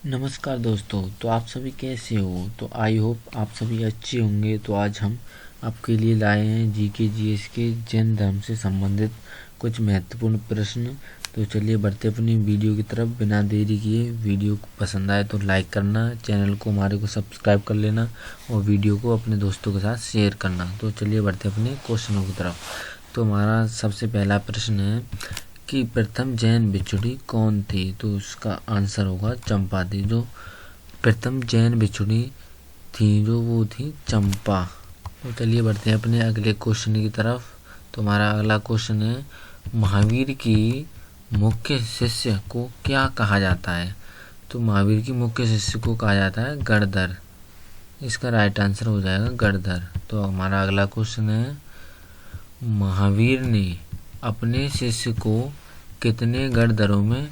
नमस्कार दोस्तों। तो आप सभी कैसे हो? तो आई होप आप सभी अच्छे होंगे। तो आज हम आपके लिए लाए हैं जीके जीएस के जैन धर्म से संबंधित कुछ महत्वपूर्ण प्रश्न। तो चलिए बढ़ते अपनी वीडियो की तरफ बिना देरी किए। वीडियो को पसंद आए तो लाइक करना, चैनल को हमारे को सब्सक्राइब कर लेना और वीडियो को अपने दोस्तों के साथ शेयर करना। तो चलिए बढ़ते अपने क्वेश्चनों की तरफ। तो हमारा सबसे पहला प्रश्न है कि प्रथम जैन भिक्षुणी कौन थी? तो उसका आंसर होगा चंपा थी। जो प्रथम जैन भिक्षुणी थी जो वो थी चंपा। तो चलिए बढ़ते हैं अपने अगले क्वेश्चन की तरफ। तो हमारा अगला क्वेश्चन है, महावीर की मुख्य शिष्य को क्या कहा जाता है? तो महावीर की मुख्य शिष्य को कहा जाता है गणधर। इसका राइट आंसर हो जाएगा गणधर। तो हमारा अगला क्वेश्चन है, महावीर ने अपने शिष्य को कितने गणधरों में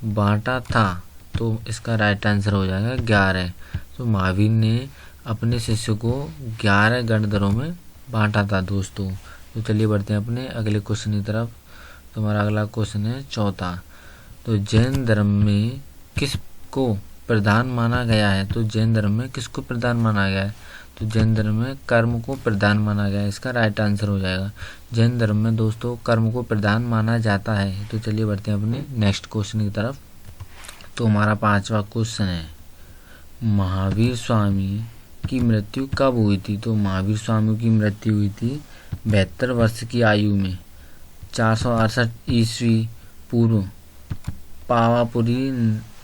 बांटा था? तो इसका राइट आंसर हो जाएगा 11। तो महावीर ने अपने शिष्य को 11 गणधरों में बांटा था दोस्तों। तो चलिए बढ़ते हैं अपने अगले क्वेश्चन की तरफ। तो हमारा अगला क्वेश्चन है चौथा। तो जैन धर्म में किसको प्रधान माना गया है? तो जैन धर्म में किसको प्रधान माना गया है? तो जैन धर्म में कर्म को प्रधान माना गया है। इसका राइट आंसर हो जाएगा। जैन धर्म में दोस्तों कर्म को प्रधान माना जाता है। तो चलिए बढ़ते हैं अपने नेक्स्ट क्वेश्चन की तरफ। तो हमारा पांचवा क्वेश्चन है, महावीर स्वामी की मृत्यु कब हुई थी? तो महावीर स्वामी की मृत्यु हुई थी 72 वर्ष की आयु में 468 ईस्वी पूर्व पावापुरी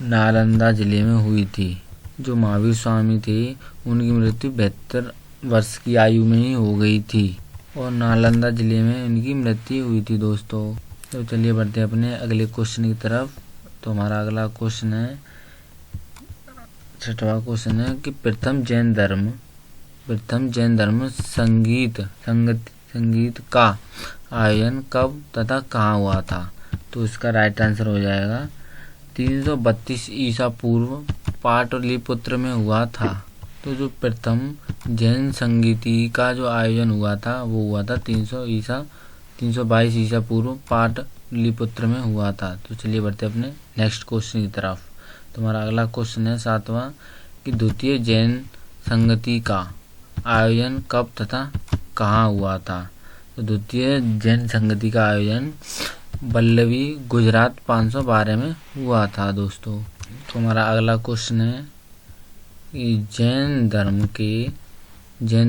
नालंदा जिले में हुई थी। जो महावीर स्वामी थे उनकी मृत्यु 72 वर्ष की आयु में ही हो गई थी और नालंदा जिले में उनकी मृत्यु हुई थी दोस्तों। तो चलिए बढ़ते हैं अपने अगले क्वेश्चन की तरफ। तो हमारा अगला क्वेश्चन है, छठवां क्वेश्चन है कि प्रथम जैन धर्म संगीत का आयोजन कब तथा कहाँ हुआ था? तो इसका राइट आंसर हो जाएगा 332 ईसा पूर्व पाटलिपुत्र में हुआ था। तो जो प्रथम जैन संगीति का जो आयोजन हुआ था वो हुआ था 322 ईसा पूर्व पाटलिपुत्र में हुआ था। तो चलिए बढ़ते अपने नेक्स्ट क्वेश्चन की तरफ। तो हमारा अगला क्वेश्चन है सातवां कि द्वितीय जैन संगति का आयोजन कब तथा कहाँ हुआ था? तो द्वितीय जैन संगति का आयोजन वल्लभी गुजरात 512 में हुआ था दोस्तों। तो हमारा अगला क्वेश्चन है कि जैन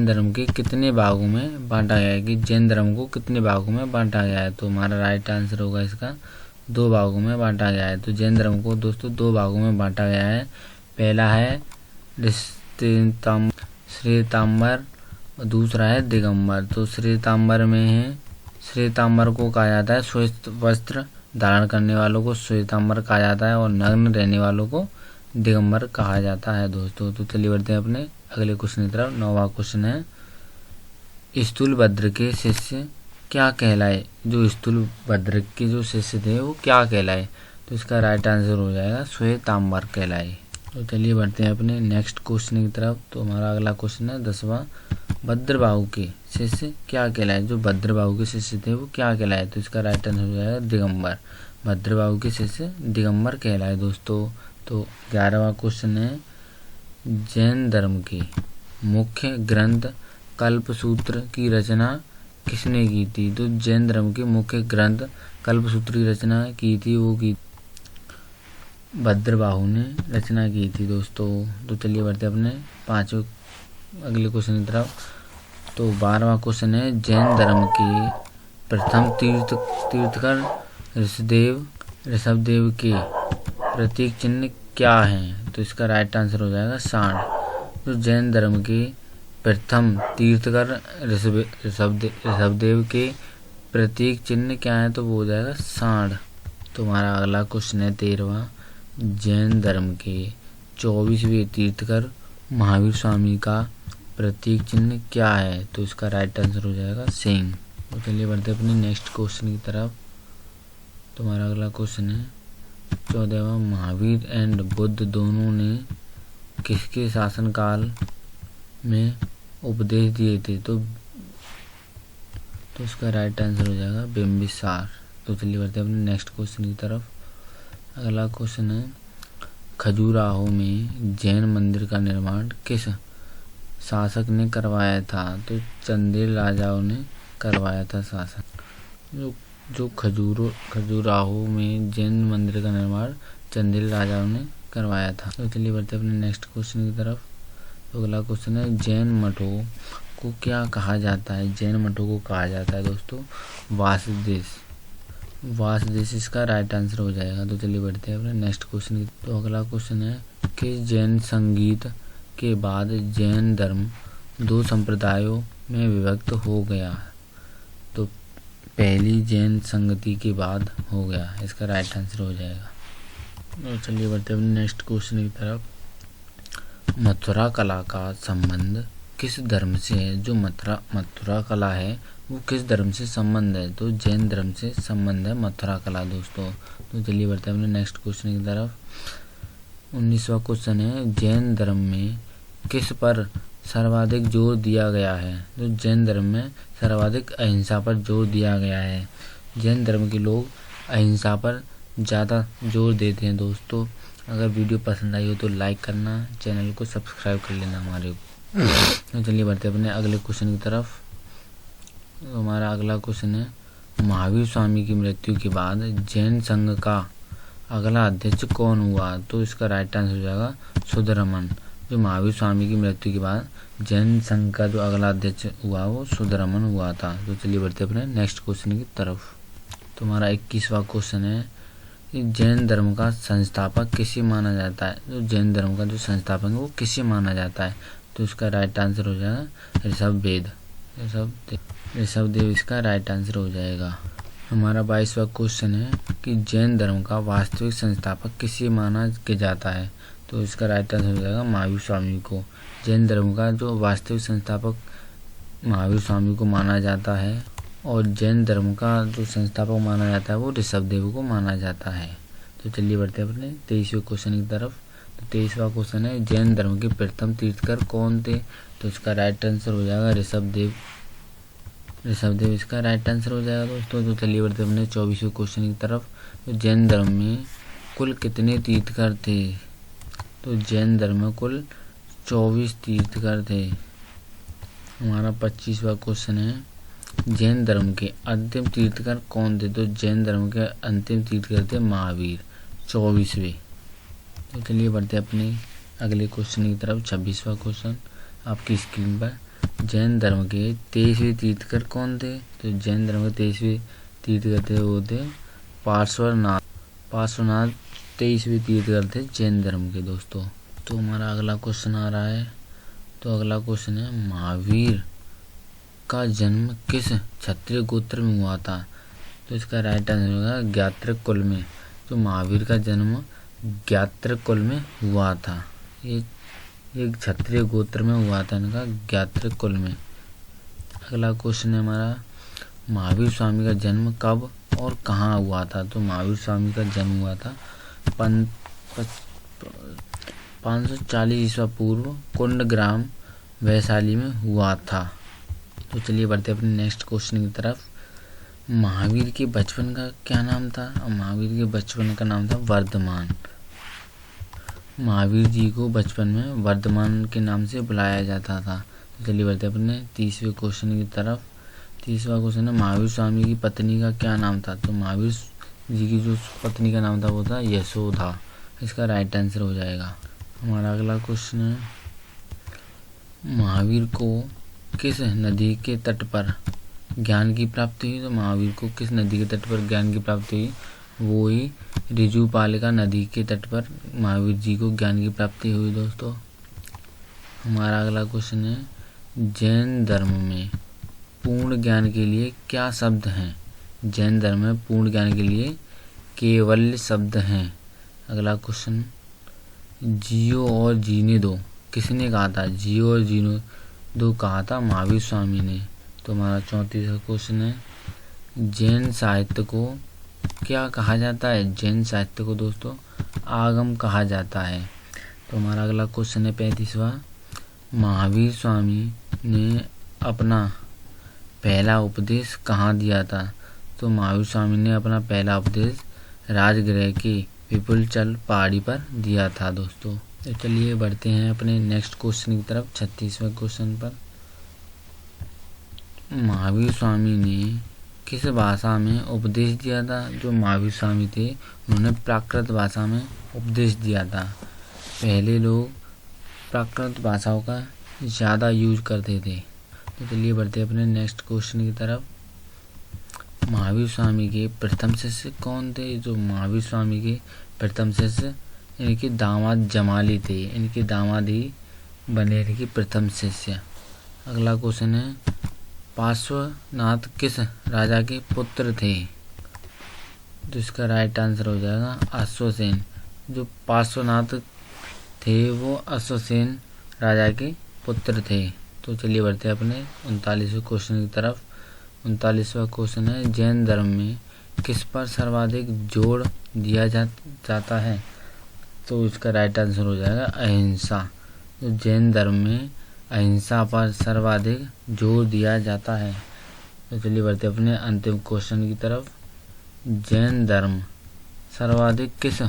धर्म के कितने भागों में बांटा गया है? कि जैन धर्म को कितने भागों में बांटा गया है? तो हमारा राइट आंसर होगा इसका 2 भागों में बांटा गया है। तो जैन धर्म को दोस्तों 2 भागों में बांटा गया है। पहला है श्वेतांबर और दूसरा है दिगंबर। तो श्वेतांबर में है, श्वेतांबर को कहा जाता है श्वेत वस्त्र धारण करने वालों को श्वेतांबर कहा जाता है और नग्न रहने वालों को दिगंबर कहा जाता है दोस्तों। तो चलिए बढ़ते हैं अपने अगले क्वेश्चन की तरफ। 9वां क्वेश्चन है, स्थूलभद्र के शिष्य क्या कहलाए? जो स्थूलभद्र के जो शिष्य थे वो क्या कहलाए? तो इसका राइट आंसर हो जाएगा श्वेतांबर कहलाए। तो चलिए बढ़ते हैं अपने नेक्स्ट क्वेश्चन की तरफ। तो हमारा अगला क्वेश्चन है 10वां, भद्रबाहु के शिष्य क्या कहलाए? जो भद्रबाहु के शिष्य थे वो क्या कहलाए? तो इसका राइट आंसर हो जाएगा दिगंबर। भद्रबाहु के शिष्य दिगंबर कहलाए दोस्तों। तो 11वां क्वेश्चन है, जैन धर्म के मुख्य ग्रंथ कल्पसूत्र की रचना किसने की थी? तो जैन धर्म के मुख्य ग्रंथ कल्पसूत्र की रचना की थी वो की भद्रबाहु ने रचना की थी दोस्तों। तो चलिए बढ़ते अपने अगले क्वेश्चन की तरफ। तो 12वां क्वेश्चन है, जैन धर्म के प्रथम तीर्थकर ऋषभदेव के प्रतीक चिन्ह क्या है? तो इसका राइट आंसर हो जाएगा सांड। तो जैन धर्म के प्रथम तीर्थकर ऋषभदेव के प्रतीक चिन्ह क्या है? तो वो हो जाएगा सांड। तो हमारा अगला क्वेश्चन है 13वां, जैन धर्म के 24वें तीर्थकर महावीर स्वामी का प्रतीक चिन्ह क्या है? तो इसका राइट आंसर हो जाएगा सिंह। तो चलिए बढ़ते अपने नेक्स्ट क्वेश्चन की तरफ। तो हमारा अगला क्वेश्चन है 14वां, महावीर एंड बुद्ध दोनों ने किसके शासनकाल में उपदेश दिए थे? तो इसका राइट आंसर हो जाएगा बिंबिसार। तो चलिए बढ़ते हैं अपने नेक्स्ट क्वेश्चन की तरफ। अगला क्वेश्चन है खजुराहो में जैन मंदिर का निर्माण किस शासक ने करवाया था? तो चंदेल राजाओं ने करवाया था शासक। जो खजुराहो में जैन मंदिर का निर्माण चंदेल राजाओं ने करवाया था। तो चलिए बढ़ते अपने नेक्स्ट क्वेश्चन की तरफ। तो अगला क्वेश्चन है, जैन मठों को क्या कहा जाता है? जैन मठों को कहा जाता है दोस्तों वासदेश। वासदेश इसका राइट आंसर हो जाएगा। तो चलिए बढ़ते हैं अपने नेक्स्ट क्वेश्चन की। तो अगला क्वेश्चन है कि जैन संगीत के बाद जैन धर्म 2 संप्रदायों में विभक्त हो गया। तो पहली जैन संगति के बाद हो गया, इसका राइट आंसर हो जाएगा। तो चलिए बढ़ते हैं अपने नेक्स्ट क्वेश्चन की तरफ। मथुरा कला का संबंध किस धर्म से है? जो मथुरा कला है वो किस धर्म से संबंध है? तो जैन धर्म से संबंध है मथुरा कला दोस्तों। तो चलिए बढ़ते हैं अपने नेक्स्ट क्वेश्चन की तरफ। 19वां क्वेश्चन है, जैन धर्म में किस पर सर्वाधिक जोर दिया गया है? तो जैन धर्म में सर्वाधिक अहिंसा पर जोर दिया गया है। जैन धर्म के लोग अहिंसा पर ज़्यादा जोर देते हैं दोस्तों। अगर वीडियो पसंद आई हो तो लाइक करना, चैनल को सब्सक्राइब कर लेना हमारे को। तो चलिए बढ़ते हैं अपने अगले क्वेश्चन की तरफ। तो हमारा अगला क्वेश्चन है, महावीर स्वामी की मृत्यु के बाद जैन संघ का अगला अध्यक्ष कौन हुआ? तो इसका राइट आंसर हो जाएगा सुधरमन। जो महावीर स्वामी की मृत्यु के बाद जैन संघ का जो अगला अध्यक्ष हुआ वो सुधरमन हुआ था। तो चलिए बढ़ते अपने नेक्स्ट क्वेश्चन की तरफ। तो हमारा 21वां क्वेश्चन है, जैन धर्म का संस्थापक किसे माना जाता है? तो जैन धर्म का जो संस्थापक है वो किसे माना जाता है? तो इसका राइट आंसर हो जाएगा ऋषभदेव इसका राइट आंसर हो जाएगा। हमारा 22वां क्वेश्चन है कि जैन धर्म का वास्तविक संस्थापक किसे माना जाता है? तो इसका राइट आंसर हो जाएगा महावीर स्वामी को। जैन धर्म का जो वास्तविक संस्थापक महावीर स्वामी को माना जाता है और जैन धर्म का जो संस्थापक माना जाता है वो ऋषभदेव को माना जाता है। तो चलिए बढ़ते हैं अपने 23वें क्वेश्चन की तरफ। तो 23वां क्वेश्चन है, जैन धर्म के प्रथम तीर्थकर कौन थे? तो इसका राइट आंसर हो जाएगा ऋषभदेव इसका राइट आंसर हो जाएगा दोस्तों। तो चलिए बढ़ते अपने 24वें क्वेश्चन की तरफ। तो जैन धर्म में कुल कितने तीर्थकर थे? तो जैन धर्म में कुल 24 तीर्थकर थे। हमारा 25वां क्वेश्चन है, जैन धर्म के अंतिम तीर्थकर कौन थे? तो जैन धर्म के अंतिम तीर्थकर थे महावीर 24वें। तो चलिए बढ़ते अपने अगले क्वेश्चन की तरफ। 26वां क्वेश्चन आपकी स्क्रीन पर, जैन धर्म के 23वें तीर्थकर कौन थे? तो जैन धर्म के 23वें तीर्थकर थे वो थे पार्श्वनाथ 23वें तीर्थकर थे जैन धर्म के दोस्तों। तो हमारा अगला क्वेश्चन आ रहा है। तो अगला क्वेश्चन है, महावीर का जन्म किस क्षत्रिय गोत्र में हुआ था? तो इसका राइट आंसर होगा ज्ञात्रक कुल में। तो महावीर का जन्म ज्ञात्रक कुल में हुआ था। ये क्षत्रिय गोत्र में हुआ था इनका, ज्ञात्रक कुल में। अगला क्वेश्चन है हमारा, महावीर स्वामी का जन्म कब और कहाँ हुआ था? तो महावीर स्वामी का जन्म हुआ था 540 ईस्वी पूर्व कुंडग्राम वैशाली में हुआ था। तो चलिए बढ़ते अपने नेक्स्ट क्वेश्चन की तरफ। महावीर के बचपन का क्या नाम था? महावीर के बचपन का नाम था वर्धमान। महावीर जी को बचपन में वर्धमान के नाम से बुलाया जाता था। तो चलिए बढ़ते अपने 30वें क्वेश्चन की तरफ। 30वां क्वेश्चन है, महावीर स्वामी की पत्नी का क्या नाम था? तो महावीर जी की जो पत्नी का नाम था वो था यशोदा। इसका राइट आंसर हो जाएगा। हमारा अगला क्वेश्चन है, महावीर को किस नदी के तट पर ज्ञान की प्राप्ति हुई? तो महावीर को किस नदी के तट पर ज्ञान की प्राप्ति हुई? वो ही ऋजुपालिका नदी के तट पर महावीर जी को ज्ञान की प्राप्ति हुई दोस्तों। हमारा अगला क्वेश्चन है, जैन धर्म में पूर्ण ज्ञान के लिए क्या शब्द हैं? जैन धर्म में पूर्ण ज्ञान के लिए केवल्य शब्द हैं। अगला क्वेश्चन, जियो और जीने दो किसने कहा था? जियो और जीने दो कहा था महावीर स्वामी ने। तो हमारा 34वां क्वेश्चन है, जैन साहित्य को क्या कहा जाता है? जैन साहित्य को दोस्तों आगम कहा जाता है। तो हमारा अगला क्वेश्चन है 35वां, महावीर स्वामी ने अपना पहला उपदेश कहाँ दिया था? तो महावीर स्वामी ने अपना पहला उपदेश राजगृह के विपुल चल पहाड़ी पर दिया था दोस्तों। तो चलिए बढ़ते हैं अपने नेक्स्ट क्वेश्चन की तरफ, 36वें क्वेश्चन पर। महावीर स्वामी ने किस भाषा में उपदेश दिया था? जो महावीर स्वामी थे उन्होंने प्राकृत भाषा में उपदेश दिया था। पहले लोग प्राकृत भाषाओं का ज़्यादा यूज करते थे। तो चलिए बढ़ते अपने नेक्स्ट क्वेश्चन की तरफ। महावीर स्वामी के प्रथम शिष्य कौन थे? जो महावीर स्वामी के प्रथम शिष्य इनके दामाद जमाली थे। इनके दामाद ही बने थे कि प्रथम शिष्य। अगला क्वेश्चन है, पार्श्वनाथ किस राजा के पुत्र थे? तो इसका राइट आंसर हो जाएगा अश्वसेन। जो पार्श्वनाथ थे वो अश्वसेन राजा के पुत्र थे। तो चलिए बढ़ते हैं अपने 39वें क्वेश्चन की तरफ। 39वां क्वेश्चन है, जैन धर्म में किस पर सर्वाधिक जोर दिया जाता है? तो इसका राइट आंसर हो जाएगा अहिंसा। तो जैन धर्म में अहिंसा पर सर्वाधिक जोर दिया जाता है। तो चलिए बढ़ते अपने अंतिम क्वेश्चन की तरफ। जैन धर्म सर्वाधिक किस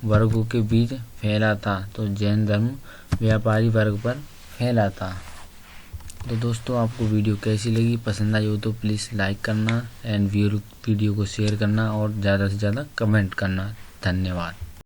वर्गों के बीच फैला था? तो जैन धर्म व्यापारी वर्ग पर फैला था। तो दोस्तों आपको वीडियो कैसी लगी? पसंद आई हो तो प्लीज़ लाइक करना एंड वीडियो को शेयर करना और ज़्यादा से ज़्यादा कमेंट करना। धन्यवाद।